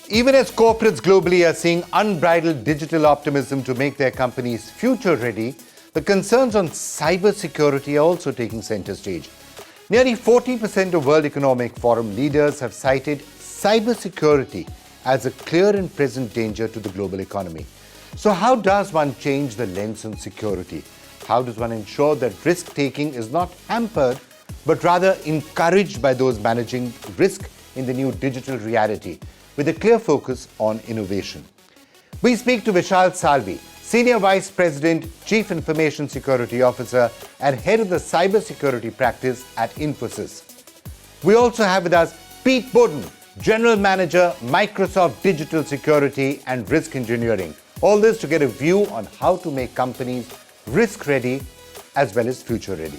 Even as corporates globally are seeing unbridled digital optimism to make their companies future-ready, the concerns on cybersecurity are also taking center stage. Nearly 40% of World Economic Forum leaders have cited cybersecurity as a clear and present danger to the global economy. So how does one change the lens on security? How does one ensure that risk-taking is not hampered, but rather encouraged by those managing risk in the new digital reality, with a clear focus on innovation? We speak to Vishal Salvi, Senior Vice President, Chief Information Security Officer, and Head of the Cybersecurity Practice at Infosys. We also have with us Pete Boden, General Manager, Microsoft Digital Security and Risk Engineering. All this to get a view on how to make companies risk-ready as well as future-ready.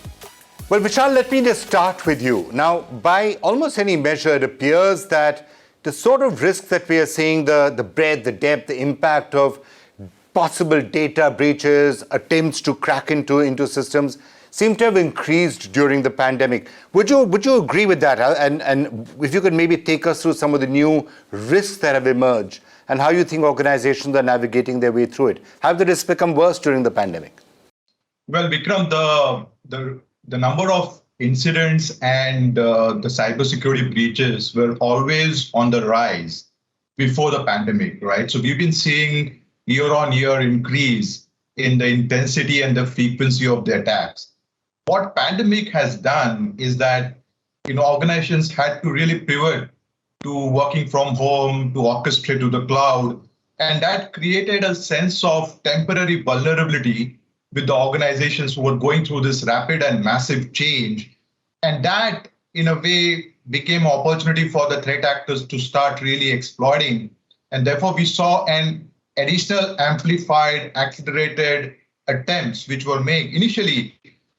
Well, Vishal, let me just start with you. Now, by almost any measure, it appears that the sort of risk that we are seeing, the breadth, the depth, the impact of possible data breaches, attempts to crack into systems, seem to have increased during the pandemic. Would you agree with that? And if you could maybe take us through some of the new risks that have emerged and how you think organizations are navigating their way through it. Have the risks become worse during the pandemic? Well, Vikram, the number of incidents and the cybersecurity breaches were always on the rise before the pandemic, right? So we've been seeing year-on-year increase in the intensity and the frequency of the attacks. What pandemic has done is that organizations had to really pivot to working from home, to orchestrate to the cloud, and that created a sense of temporary vulnerability with the organizations who were going through this rapid and massive change. And that, in a way, became an opportunity for the threat actors to start really exploiting. And therefore, we saw an additional amplified, accelerated attempts which were made. Initially,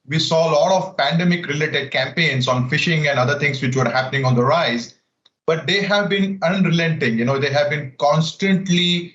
we saw a lot of pandemic-related campaigns on phishing and other things which were happening on the rise, but they have been unrelenting. They have been constantly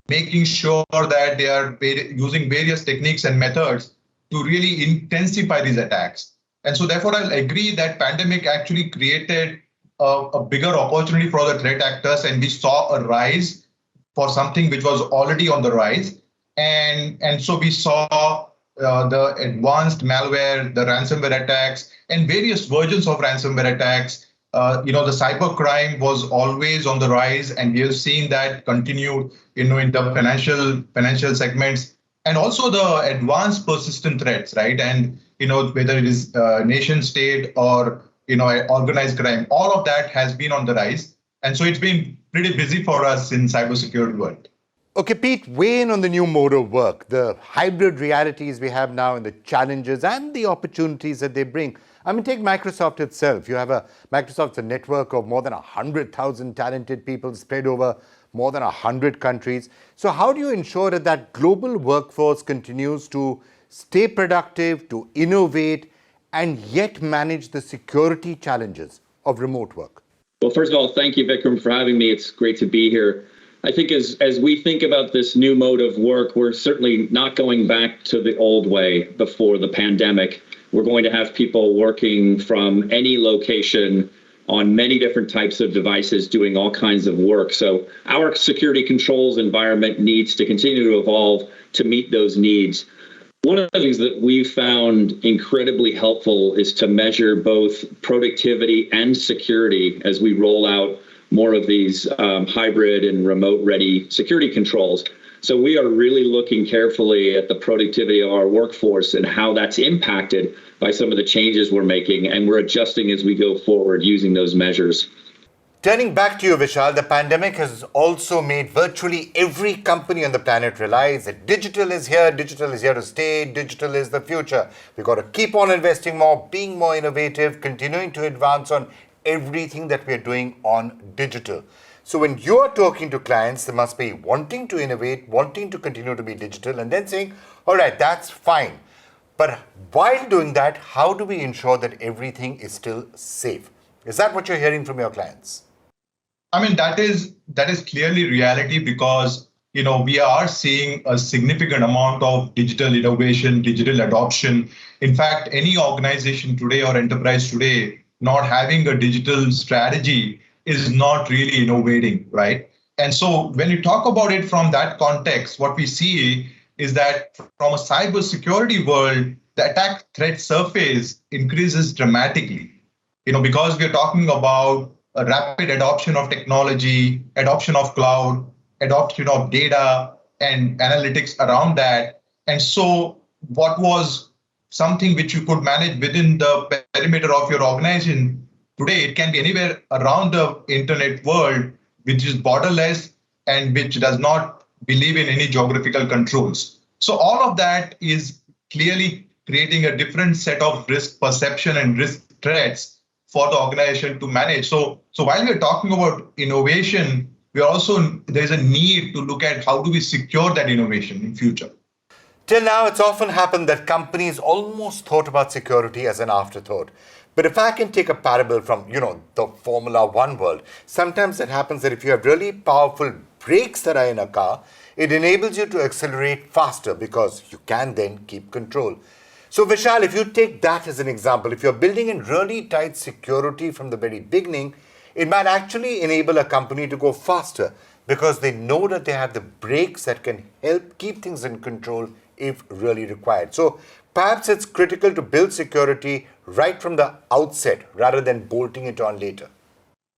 making sure that they are using various techniques and methods to really intensify these attacks. And so therefore, I'll agree that pandemic actually created a bigger opportunity for the threat actors, and we saw a rise for something which was already on the rise. And so we saw the advanced malware, the ransomware attacks, and various versions of ransomware attacks. The cybercrime was always on the rise, and we have seen that continue, in the financial segments, and also the advanced persistent threats, right? And whether it is nation state or organized crime, all of that has been on the rise, and so it's been pretty busy for us in cybersecurity world. Okay, Pete, weigh in on the new mode of work, the hybrid realities we have now, and the challenges and the opportunities that they bring. I mean, take Microsoft itself. You have Microsoft's a network of more than 100,000 talented people spread over more than 100 countries. So how do you ensure that that global workforce continues to stay productive, to innovate, and yet manage the security challenges of remote work? Well, first of all, thank you, Vikram, for having me. It's great to be here. I think as we think about this new mode of work, we're certainly not going back to the old way before the pandemic. We're going to have people working from any location on many different types of devices doing all kinds of work. So our security controls environment needs to continue to evolve to meet those needs. One of the things that we've found incredibly helpful is to measure both productivity and security as we roll out more of these hybrid and remote-ready security controls. So we are really looking carefully at the productivity of our workforce and how that's impacted by some of the changes we're making, and we're adjusting as we go forward using those measures. Turning back to you, Vishal, the pandemic has also made virtually every company on the planet realize that digital is here to stay, digital is the future. We've got to keep on investing more, being more innovative, continuing to advance on everything that we're doing on digital. So when you're talking to clients, they must be wanting to innovate, wanting to continue to be digital, and then saying, all right, that's fine. But while doing that, how do we ensure that everything is still safe? Is that what you're hearing from your clients? I mean, that is clearly reality, because we are seeing a significant amount of digital innovation, digital adoption. In fact, any organization today or enterprise today not having a digital strategy is not really innovating, right? And so when you talk about it from that context, what we see is that from a cybersecurity world, the attack threat surface increases dramatically. Because we are talking about a rapid adoption of technology, adoption of cloud, adoption of data and analytics around that. And so what was something which you could manage within the perimeter of your organization, today it can be anywhere around the internet world, which is borderless and which does not believe in any geographical controls. So all of that is clearly creating a different set of risk perception and risk threats for the organization to manage. So while we're talking about innovation, there's a need to look at how do we secure that innovation in future. Till now, it's often happened that companies almost thought about security as an afterthought. But if I can take a parable from, the Formula One world, sometimes it happens that if you have really powerful brakes that are in a car, it enables you to accelerate faster because you can then keep control. So Vishal, if you take that as an example, if you're building in really tight security from the very beginning, it might actually enable a company to go faster because they know that they have the brakes that can help keep things in control if really required. So perhaps it's critical to build security right from the outset rather than bolting it on later.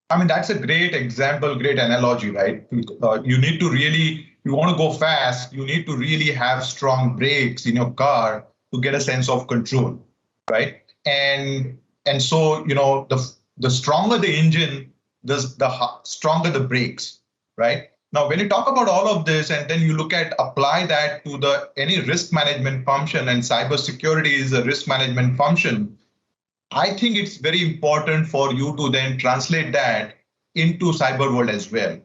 I mean, that's a great example, great analogy, right? You want to go fast, you need to really have strong brakes in your car to get a sense of control, right? And so, the stronger the engine, the stronger the brakes, right? Now, when you talk about all of this and then you apply that to any risk management function, and cybersecurity is a risk management function, I think it's very important for you to then translate that into cyber world as well.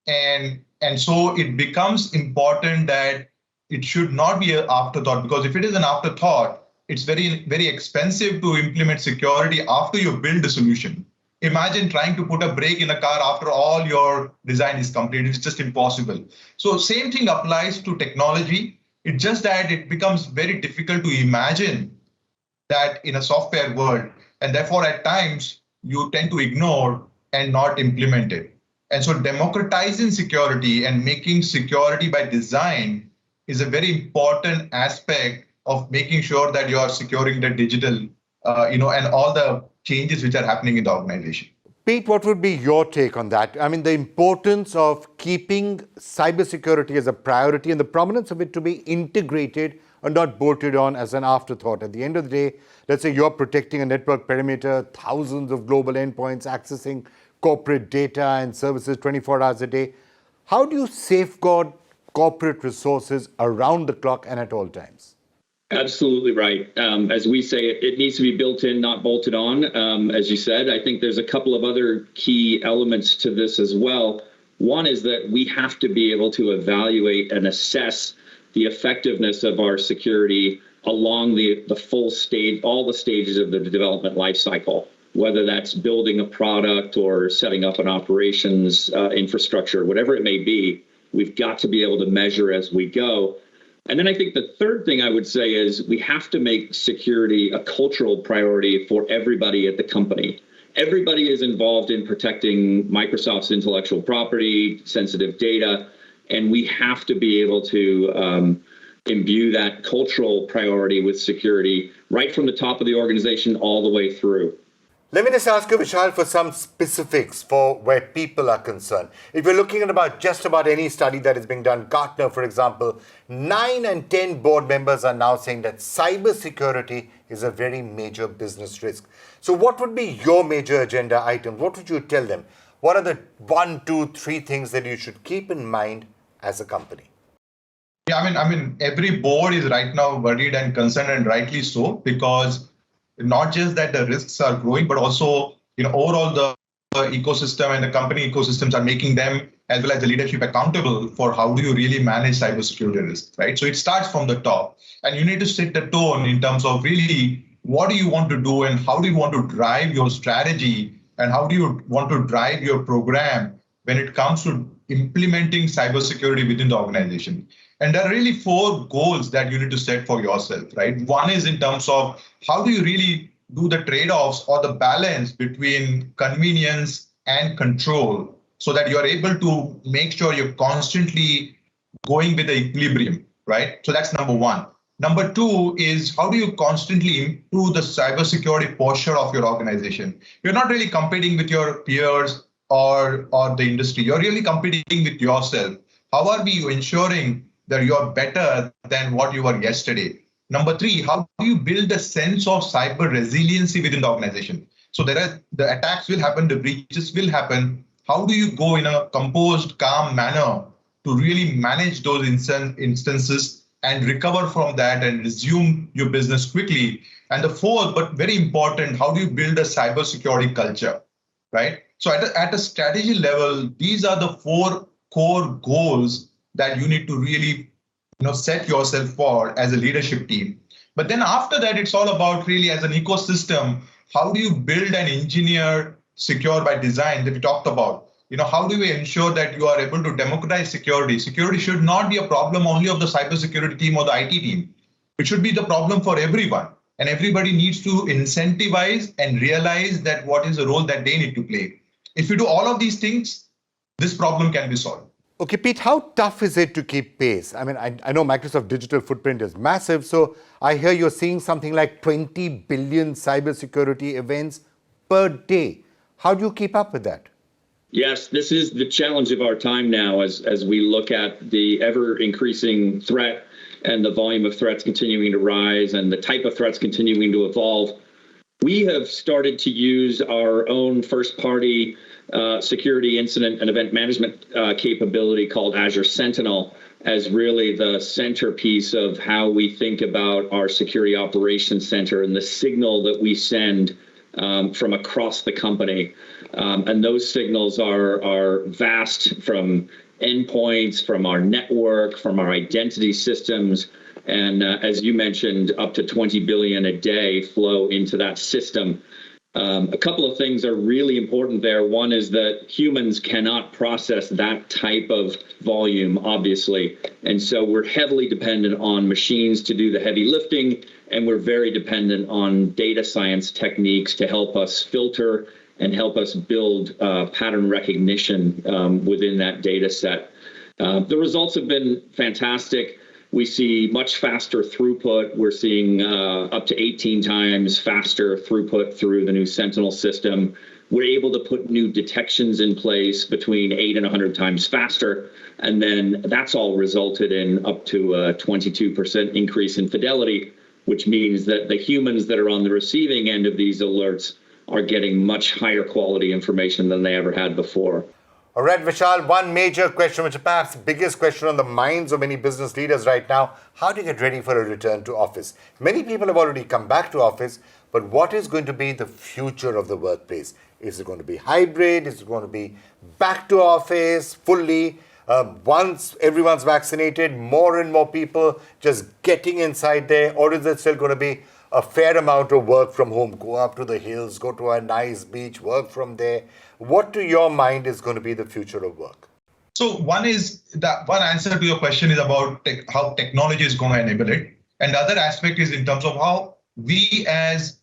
And so it becomes important that it should not be an afterthought, because if it is an afterthought, it's very, very expensive to implement security after you build the solution. Imagine trying to put a brake in a car after all your design is complete. It's just impossible. So same thing applies to technology. It's just that it becomes very difficult to imagine that in a software world. And therefore, at times, you tend to ignore and not implement it. And so democratizing security and making security by design is a very important aspect of making sure that you are securing the digital, and all the changes which are happening in the organization. Pete, what would be your take on that? I mean, the importance of keeping cybersecurity as a priority and the prominence of it to be integrated and not bolted on as an afterthought. At the end of the day, let's say you're protecting a network perimeter, thousands of global endpoints accessing corporate data and services 24 hours a day. How do you safeguard corporate resources around the clock and at all times? Absolutely right. As we say, it needs to be built in, not bolted on. As you said, I think there's a couple of other key elements to this as well. One is that we have to be able to evaluate and assess the effectiveness of our security along the full stage, all the stages of the development lifecycle, whether that's building a product or setting up an operations infrastructure, whatever it may be. We've got to be able to measure as we go. And then I think the third thing I would say is we have to make security a cultural priority for everybody at the company. Everybody is involved in protecting Microsoft's intellectual property, sensitive data, and we have to be able to imbue that cultural priority with security right from the top of the organization all the way through. Let me just ask you, Vishal, for some specifics for where people are concerned. If you're looking at just about any study that is being done, Gartner, for example, 9 and 10 board members are now saying that cybersecurity is a very major business risk. So what would be your major agenda items? What would you tell them? What are the 1, 2, 3 things that you should keep in mind as a company? Yeah, I mean, every board is right now worried and concerned, and rightly so, because not just that the risks are growing, but also, overall the ecosystem and the company ecosystems are making them, as well as the leadership, accountable for how do you really manage cybersecurity risks, right? So it starts from the top, and you need to set the tone in terms of really what do you want to do and how do you want to drive your strategy and how do you want to drive your program when it comes to implementing cybersecurity within the organization. And there are really 4 goals that you need to set for yourself, right? One is in terms of how do you really do the trade-offs or the balance between convenience and control so that you are able to make sure you're constantly going with the equilibrium, right? So that's number one. Number two is how do you constantly improve the cybersecurity posture of your organization? You're not really competing with your peers or the industry. You're really competing with yourself. How are we ensuring that you're better than what you were yesterday? Number three, how do you build a sense of cyber resiliency within the organization? So the attacks will happen, the breaches will happen. How do you go in a composed, calm manner to really manage those instances and recover from that and resume your business quickly? And the fourth, but very important, how do you build a cybersecurity culture, right? So at a strategy level, these are the four core goals that you need to really set yourself for as a leadership team. But then after that, it's all about really as an ecosystem, how do you build and engineer secure by design that we talked about? How do we ensure that you are able to democratize security? Security should not be a problem only of the cybersecurity team or the IT team. It should be the problem for everyone. And everybody needs to incentivize and realize that what is the role that they need to play. If you do all of these things, this problem can be solved. Okay, Pete, how tough is it to keep pace? I mean, I know Microsoft digital footprint is massive, so I hear you're seeing something like 20 billion cybersecurity events per day. How do you keep up with that? Yes, this is the challenge of our time now as we look at the ever-increasing threat and the volume of threats continuing to rise and the type of threats continuing to evolve. We have started to use our own first-party security incident and event management capability called Azure Sentinel as really the centerpiece of how we think about our security operations center and the signal that we send from across the company. And those signals are vast, from endpoints, from our network, from our identity systems. And as you mentioned, up to 20 billion a day flow into that system. A couple of things are really important there. One is that humans cannot process that type of volume, obviously. And so we're heavily dependent on machines to do the heavy lifting, and we're very dependent on data science techniques to help us filter and help us build pattern recognition within that data set. The results have been fantastic. We see much faster throughput. We're seeing up to 18 times faster throughput through the new Sentinel system. We're able to put new detections in place between 8 and 100 times faster. And then that's all resulted in up to a 22% increase in fidelity, which means that the humans that are on the receiving end of these alerts are getting much higher quality information than they ever had before. All right, Vishal, one major question, which is perhaps the biggest question on the minds of many business leaders right now: how to get ready for a return to office? Many people have already come back to office, but what is going to be the future of the workplace? Is it going to be hybrid? Is it going to be back to office fully? Once everyone's vaccinated, more and more people just getting inside there? Or is it still going to be a fair amount of work from home? Go up to the hills, go to a nice beach, work from there. What to your mind is going to be the future of work? So one answer to your question is about how technology is going to enable it. And the other aspect is in terms of how we as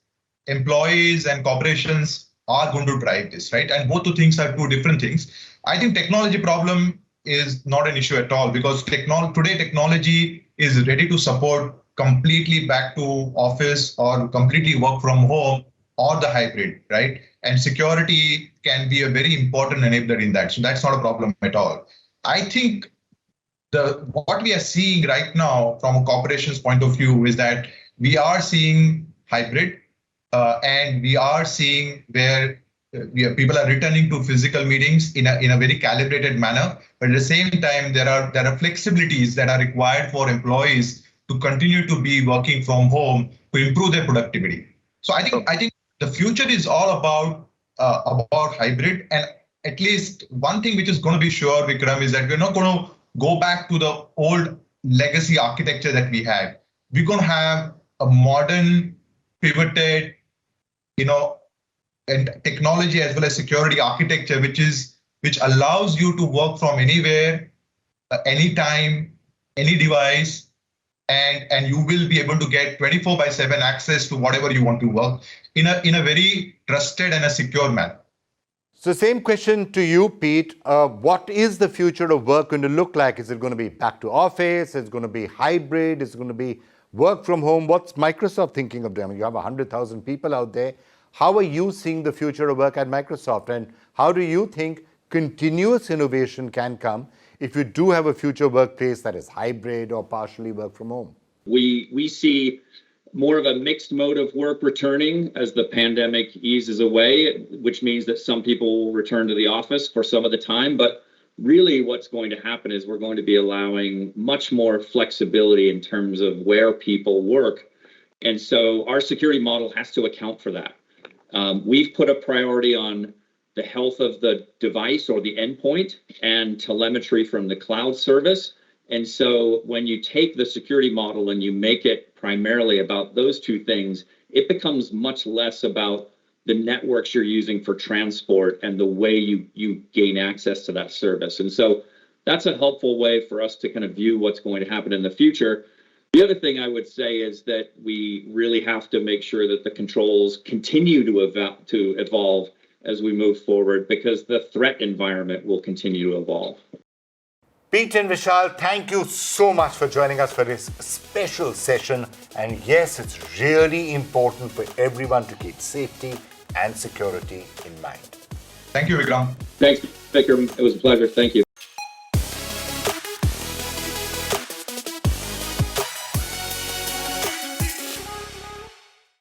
employees and corporations are going to drive this, right? And both the things are two different things. I think technology problem is not an issue at all, because today technology is ready to support completely back to office or completely work from home or the hybrid, right? And security can be a very important enabler in that. So that's not a problem at all. I think what we are seeing right now from a corporation's point of view is that we are seeing hybrid and we are seeing where people are returning to physical meetings in a very calibrated manner. But at the same time, there are flexibilities that are required for employees to continue to be working from home to improve their productivity. So I think the future is all about hybrid. And at least one thing which is going to be sure, Vikram, is that we're not going to go back to the old legacy architecture that we had. We're going to have a modern, pivoted, and technology as well as security architecture, which allows you to work from anywhere, anytime, any device, and you will be able to get 24/7 access to whatever you want to work in a very trusted and a secure manner. So same question to you, Pete. What is the future of work going to look like? Is it going to be back to office? Is it going to be hybrid? Is it going to be work from home? What's Microsoft thinking of doing? You have 100,000 people out there. How are you seeing the future of work at Microsoft? And how do you think continuous innovation can come if you do have a future workplace that is hybrid or partially work from home? We see more of a mixed mode of work returning as the pandemic eases away, which means that some people will return to the office for some of the time. But really what's going to happen is we're going to be allowing much more flexibility in terms of where people work. And so our security model has to account for that. We've put a priority on the health of the device or the endpoint and telemetry from the cloud service. And so when you take the security model and you make it primarily about those two things, it becomes much less about the networks you're using for transport and the way you gain access to that service. And so that's a helpful way for us to kind of view what's going to happen in the future. The other thing I would say is that we really have to make sure that the controls continue to evolve as we move forward, because the threat environment will continue to evolve. Pete and Vishal, thank you so much for joining us for this special session. And yes, it's really important for everyone to keep safety and security in mind. Thank you, Vikram. Thanks, Vikram. It was a pleasure. Thank you.